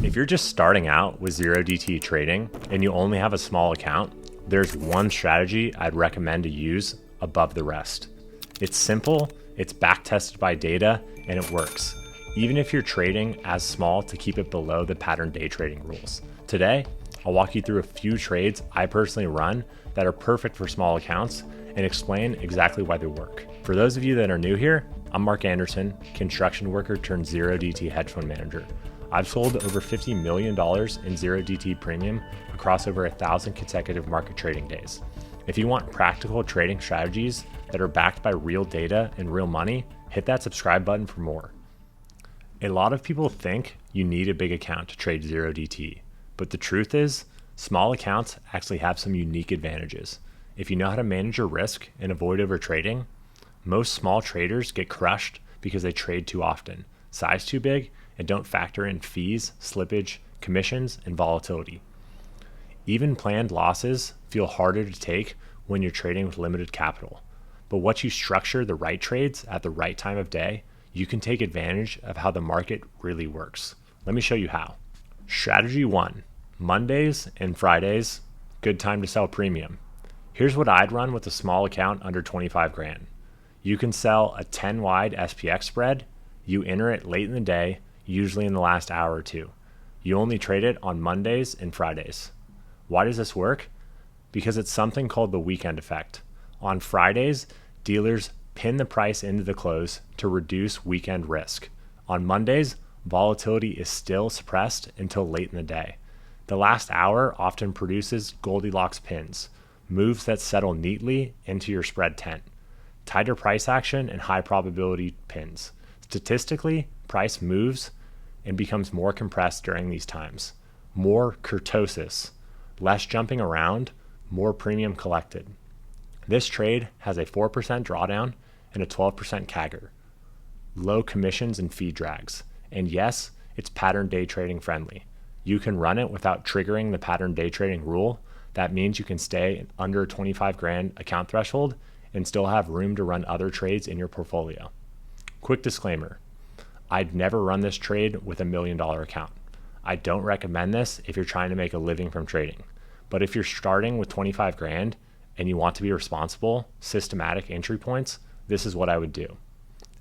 If you're just starting out with zero DTE trading and you only have a small account, there's one strategy I'd recommend to use above the rest. It's simple, it's back tested by data, and it works, even if you're trading as small to keep it below the pattern day trading rules. Today, I'll walk you through a few trades I personally run that are perfect for small accounts and explain exactly why they work. For those of you that are new here, I'm Mark Anderson, construction worker turned zero DTE hedge fund manager. I've sold over $50 million in zero DTE premium across over 1,000 consecutive market trading days. If you want practical trading strategies that are backed by real data and real money, hit that subscribe button for more. A lot of people think you need a big account to trade zero DTE, but the truth is, small accounts actually have some unique advantages. If you know how to manage your risk and avoid overtrading, most small traders get crushed because they trade too often, size too big, and don't factor in fees, slippage, commissions, and volatility. Even planned losses feel harder to take when you're trading with limited capital. But once you structure the right trades at the right time of day, you can take advantage of how the market really works. Let me show you how. Strategy 1, Mondays and Fridays, good time to sell premium. Here's what I'd run with a small account under 25 grand. You can sell a 10 wide SPX spread. You enter it late in the day, usually in the last hour or two. You only trade it on Mondays and Fridays. Why does this work? Because it's something called the weekend effect. On Fridays, dealers pin the price into the close to reduce weekend risk. On Mondays, volatility is still suppressed until late in the day. The last hour often produces Goldilocks pins, moves that settle neatly into your spread tent. Tighter price action and high probability pins. Statistically, price moves and becomes more compressed during these times. More kurtosis, less jumping around, more premium collected. This trade has a 4% drawdown and a 12% CAGR. Low commissions and fee drags. And yes, it's pattern day trading friendly. You can run it without triggering the pattern day trading rule. That means you can stay under a 25 grand account threshold and still have room to run other trades in your portfolio. Quick disclaimer, I'd never run this trade with $1 million account. I don't recommend this if you're trying to make a living from trading. But if you're starting with 25 grand and you want to be responsible, systematic entry points, this is what I would do.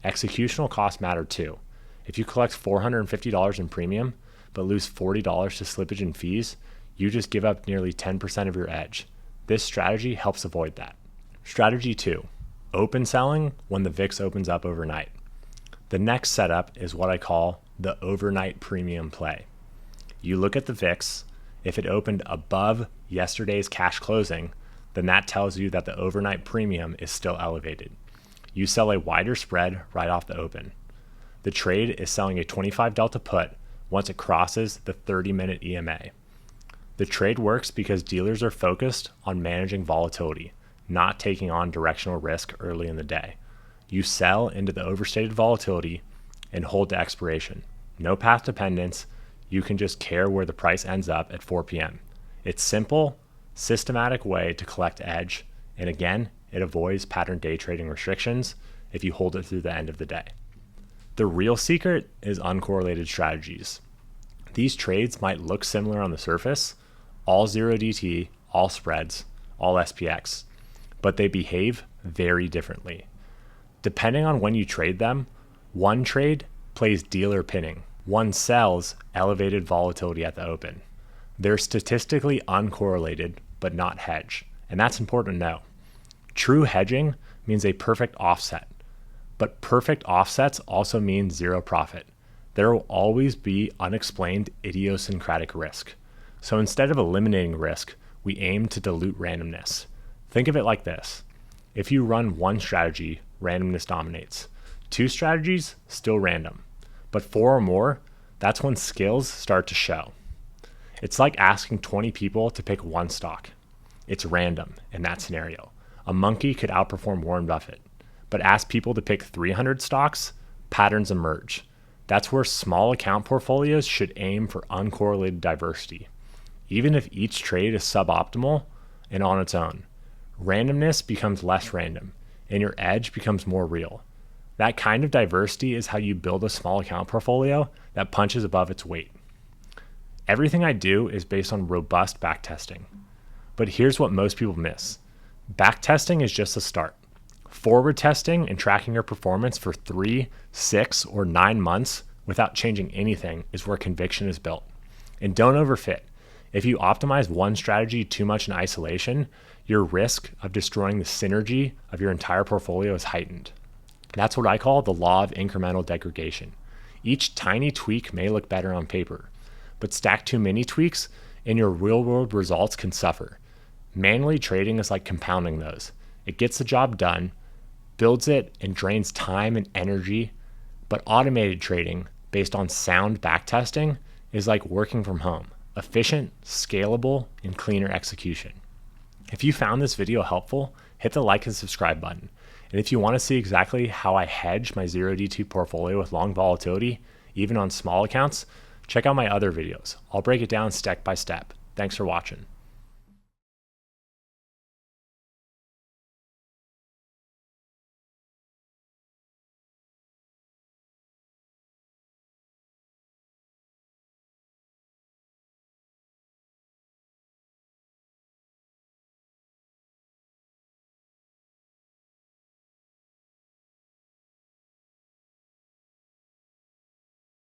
Executional costs matter too. If you collect $450 in premium, but lose $40 to slippage and fees, you just give up nearly 10% of your edge. This strategy helps avoid that. Strategy 2, open selling when the VIX opens up overnight. The next setup is what I call the overnight premium play. You look at the VIX. If it opened above yesterday's cash closing, then that tells you that the overnight premium is still elevated. You sell a wider spread right off the open. The trade is selling a 25 delta put once it crosses the 30-minute EMA. The trade works because dealers are focused on managing volatility, not taking on directional risk early in the day. You sell into the overstated volatility and hold to expiration. No path dependence. You can just care where the price ends up at 4 p.m. It's simple, systematic way to collect edge. And again, it avoids pattern day trading restrictions if you hold it through the end of the day. The real secret is uncorrelated strategies. These trades might look similar on the surface, all zero DT, all spreads, all SPX, but they behave very differently. Depending on when you trade them, one trade plays dealer pinning. One sells elevated volatility at the open. They're statistically uncorrelated, but not hedge. And that's important to know. True hedging means a perfect offset, but perfect offsets also mean zero profit. There will always be unexplained idiosyncratic risk. So instead of eliminating risk, we aim to dilute randomness. Think of it like this. If you run one strategy, randomness dominates. 2 strategies, still random. But 4 or more, that's when skills start to show. It's like asking 20 people to pick one stock. It's random in that scenario. A monkey could outperform Warren Buffett. But ask people to pick 300 stocks, patterns emerge. That's where small account portfolios should aim for uncorrelated diversity. Even if each trade is suboptimal and on its own, randomness becomes less random and your edge becomes more real. That kind of diversity is how you build a small account portfolio that punches above its weight. Everything I do is based on robust backtesting. But here's what most people miss. Backtesting is just a start. Forward testing and tracking your performance for 3, 6, or 9 months without changing anything is where conviction is built. And don't overfit. If you optimize one strategy too much in isolation, your risk of destroying the synergy of your entire portfolio is heightened. That's what I call the law of incremental degradation. Each tiny tweak may look better on paper, but stack too many tweaks and your real-world results can suffer. Manually trading is like compounding those. It gets the job done, builds it, and drains time and energy, but automated trading based on sound backtesting is like working from home. Efficient, scalable, and cleaner execution. If you found this video helpful, hit the like and subscribe button. And if you want to see exactly how I hedge my 0DT portfolio with long volatility, even on small accounts, check out my other videos. I'll break it down step by step. Thanks for watching.